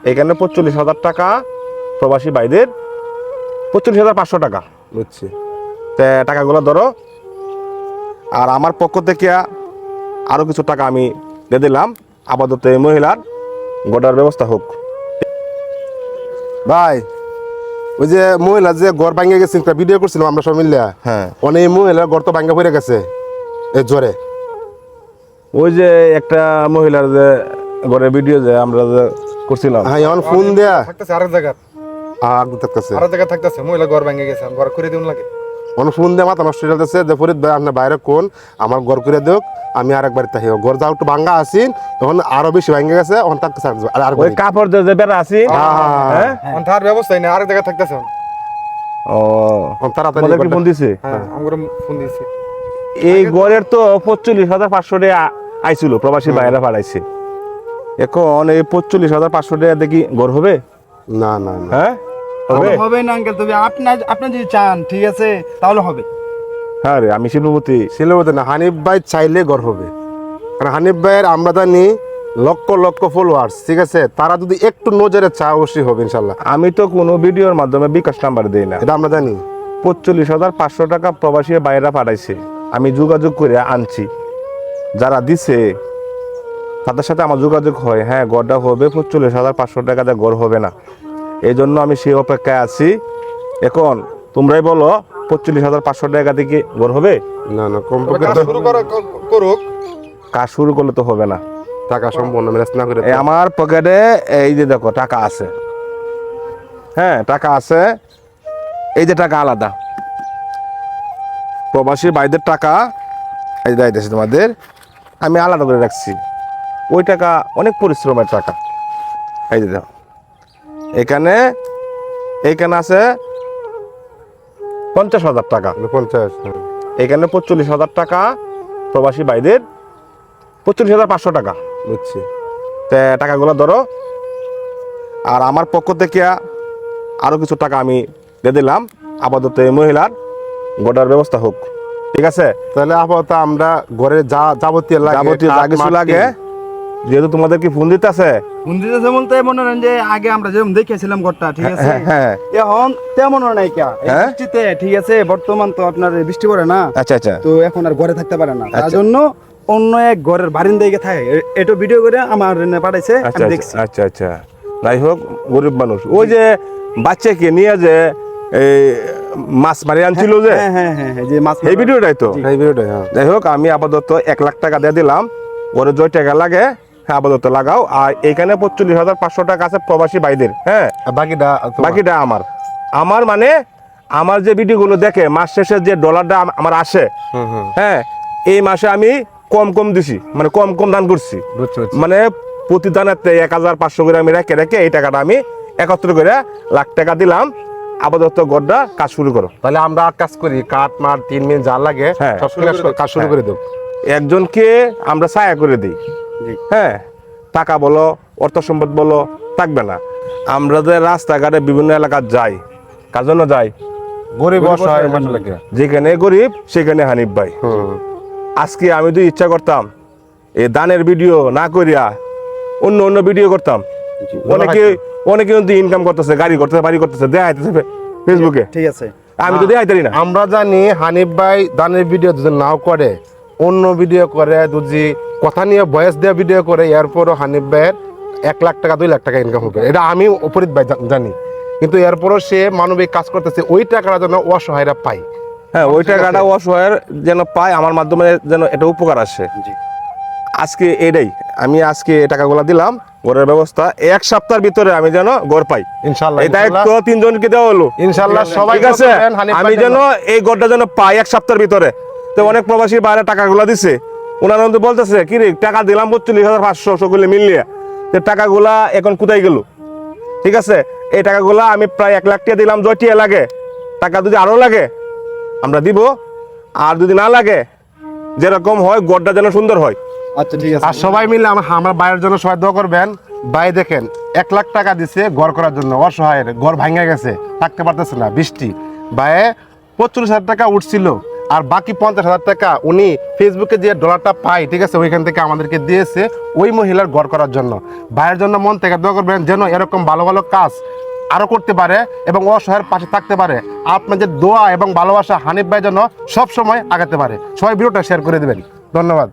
এখানে 45,000 টাকা প্রবাসী ভাইদের, 45,500 টাকা। বুঝছি। টাকাগুলো ধরো, আর আমার পক্ষ থেকে আরো কিছু টাকা আমি দিয়ে দিলাম। আপাতত এই মহিলার গোটার ব্যবস্থা হোক। ভাই ওই যে মহিলা যে ঘর ভাঙে গেছে, একটা ভিডিও করছিলাম আমরা সব মিলে। হ্যাঁ, অনেক মহিলার ঘর তো ভাঙা পড়ে গেছে এই জ্বরে। ওই যে একটা মহিলার যে ঘরের ভিডিও যে আমরা যে করছিলাম, হ্যাঁ এখন ফোন দেয়া থাকতেছে আরেক জায়গা, থাকতেছে আরেক জায়গা থাকতেছে, মহিলা ঘর ভেঙে গেছে, ঘর করে দিন লাগে। অন ফোন দেয়া মাথা নষ্ট হয়ে যাচ্ছে যে ফরিদ ভাই আপনার বাইরে কোন আমার ঘর করে দেখ, আমি আরেক বাড়িতে থাকি। ঘর যা একটু ভাঙ্গা আছেন এখন আরো বেশি ভাঙে গেছে, এখন থাকতেছে আর ওই কাপড় যে বেড়া আছি। হ্যাঁ, তার ব্যবস্থাই নেই, আরেক জায়গা থাকতেছে। ও তাড়াতাড়ি তোমাদের কি ফোন দিছে? হ্যাঁ, আমরা ফোন দিয়েছি। এই ঘরের তো 45,500 টাকা আইছিল, প্রবাসী বাইরে পাঠাইছে। এখন এই 45,500 টাকা দেখি ঘর হবে? না না না হ্যাঁ হবে? হবে না আঙ্কেল, তবে আপনি যদি চান ঠিক আছে তাহলে হবে। হ্যাঁ রে, আমি শিল্পপতি। শিলবতে না, হানিফ ভাই চাইলে ঘর হবে। কারণ হানিফ ভাইয়ের আমরা জানি লক্ষ লক্ষ ফলোয়ার্স, ঠিক আছে? তারা যদি একটু নজরে চা অবশ্যই হবে ইনশাল্লাহ। আমি তো কোনো ভিডিওর মাধ্যমে বিকাশ নাম্বার দেই না। এটা আমরা জানি। 45,500 টাকা প্রবাসী বাইরে পাঠাইছে, আমি যোগাযোগ করে আনছি। যারা দিছে তাদের সাথে আমার যোগাযোগ হয়, হ্যাঁ গড়টা হবে, 45,500 টাকাতে গড় হবে না। এই জন্য আমি সেই অপেক্ষায় আছি। এখন তোমরাই বলো 45,500 টাকা থেকে গড় হবে? না না, তবে কমপক্ষে কাজ তো শুরু করুক। কাজ শুরু করলে তো হবে না। টাকা সম্পূর্ণ ম্যানেজ না করে এই আমার পকেটে এই যে দেখো টাকা আছে, হ্যাঁ টাকা আছে। এই যে টাকা আলাদা, প্রবাসী ভাইদের টাকা এই যে দিয়েছে তোমাদের, আমি আলাদা করে রাখছি। ওই টাকা অনেক পরিশ্রমের টাকা। এই যে দেখো এখানে আছে 50,000 টাকা, 50। এখানে 45,000 টাকা প্রবাসী ভাইদের, 45,500 টাকা। বুঝছি। টাকাগুলো ধরো, আর আমার পক্ষ থেকে আরো কিছু টাকা আমি দিয়ে দিলাম। আপাতত এই মহিলার গোটার ব্যবস্থা হোক, ঠিক আছে? তাহলে আপাতত আমরা ঘরে যা যাবতীয় যা কিছু লাগে, যেহেতু তোমাদের কি ফোন দিতে আছে। ফোন দিতেছে বলতে মনে হয় যে আগে আমরা যেরকম দেখেছিলাম ঘরটা, ঠিক আছে হ্যাঁ, এখন তেমন নাই কা এই হ্যাঁ? বৃষ্টিতে, ঠিক আছে বর্তমান তো আপনার বৃষ্টি পড়ে না, আচ্ছা আচ্ছা, তো এখন আর ঘরে থাকতে পারে না, তার আচ্ছা। জন্য অন্য এক ঘরের বারিন্দায় গিয়ে থাকে। এটা ভিডিও করে আমার এনে পাঠাইছে, আচ্ছা আমি দেখছি। আচ্ছা আচ্ছা। যাই হোক, গরিব মানুষ ওই যে বাচ্চাকে নিয়ে যে এই মাছ মারি আনছিল যে, হ্যাঁ হ্যাঁ হ্যাঁ হ্যাঁ, যে মাছ এই ভিডিওটাই তো। এই ভিডিওটাই, হ্যাঁ। যাই হোক, আমি আপাতত 1 লাখ টাকা দিয়ে দিলাম। ওরে যে টাকা লাগে হ্যাঁ আপাতত লাগাও। আর এখানে 45,500 টাকা আছে প্রবাসী ভাইদের, হ্যাঁ আর বাকিটা বাকিটা আমার মানে আমার যে ভিডিওগুলো দেখে মাস শেষে যে ডলারটা আমার আসে, হ্যাঁ এই মাসে আমি কম দিছি, মানে কম দান করছি। বুঝছি। মানে প্রতি দানেতে 1,500 করে আমি রেখে এই টাকাটা আমি একত্র করে লাখ টাকা দিলাম। আপাতত গড়টা কাজ শুরু করো। তাহলে আমরা কাজ করি, কাঠ মাঠ 3 মিনিট যা লাগে হ্যাঁ, সব কাজ শুরু করে দেব। একজনকে আমরা ছায়া করে দিই, হ্যাঁ টাকা বলো অর্থ সম্পদ বলো থাকবে না। আমরা যে রাস্তাঘাটে বিভিন্ন এলাকা যাই, কার জন্য যাই? গরিব অসহায় মানুষ লাগে। যেখানে গরিব সেখানে হানিফ ভাই। আজকে আমি যদি ইচ্ছা করতাম এই দানের ভিডিও না করিয়া অন্য ভিডিও করতাম, অনেকে কিন্তু ইনকাম করতেছে, গাড়ি করতেছে, বাড়ি করতেছে, দেখাইতেছে ফেসবুকে। ঠিক আছে, আমি তো দেখাইতারি না। আমরা জানি হানিফ ভাই দানের ভিডিও যদি নাও করে, অন্য ভিডিও করে, যদি কথা নিয়ে ভয়েস দেওয়া ভিডিও করে, এরপরও হানিফ ভাইয়ের 1 লাখ টাকা 2 লাখ টাকা ইনকাম হবে। এটা আমি ফরিদ ভাই জানি। কিন্তু এরপরও সে মানবিক কাজ করতেছে, ওই টাকাটা যেন অসহায়রা পায়। হ্যাঁ ওই টাকাটা অসহায়ের যেন পায়, আমার মাধ্যমে যেন এটা উপকার আসে। আজকে এটাই আমি আজকে টাকাগুলো দিলাম, ঘরের ব্যবস্থা 1 সপ্তাহের ভিতরে আমি যেন ঘর পাই ইনশাআল্লাহ। এই দায়িত্ব 3 জনকে দেওয়া হলো ইনশাআল্লাহ সবাই ঠিক আছে। আমি যেন এই ঘরটা যেন পাই 1 সপ্তাহের ভিতরে। তো অনেক প্রবাসী বাইরে টাকাগুলো দিছে, ওনারা তো বলতেছে কি রে টাকা দিলাম 45,500 সকলে মিলিয়ে, তো টাকাগুলা এখন কোথায় গেল? ঠিক আছে, এই টাকাগুলা আমি প্রায় 1 লাখ টাকা দিলাম। জয়টিয়া লাগে টাকা, যদি আরো লাগে আমরা দিব, আর যদি না লাগে যেরকম হয় ঘরটা যেন সুন্দর হয়। আচ্ছা ঠিক আছে। আর সবাই মিলে আমার ভাইয়ের জন্য সবাই দোয়া করবেন। ভাই দেখেন 1 লাখ টাকা দিছে ঘর করার জন্য, অসহায়ের ঘর ভাঙে গেছে, থাকতে পারতেছে না, বৃষ্টি। ভাইয়ে 45,000 টাকা উঠছিল, আর বাকি 50,000 টাকা উনি ফেসবুকে যে ডলারটা পায়, ঠিক আছে, ওইখান থেকে আমাদেরকে দিয়েছে ওই মহিলার ঘর করার জন্য। ভাইয়ের জন্য মন থেকে দোয়া করবেন যেন এরকম ভালো ভালো কাজ আরও করতে পারে এবং অসহায়ের পাশে থাকতে পারে। আপনাদের দোয়া এবং ভালোবাসা হানিফ ভাই যেন সবসময় আগাতে পারে। সবাই ভিডিওটা শেয়ার করে দেবেন। ধন্যবাদ।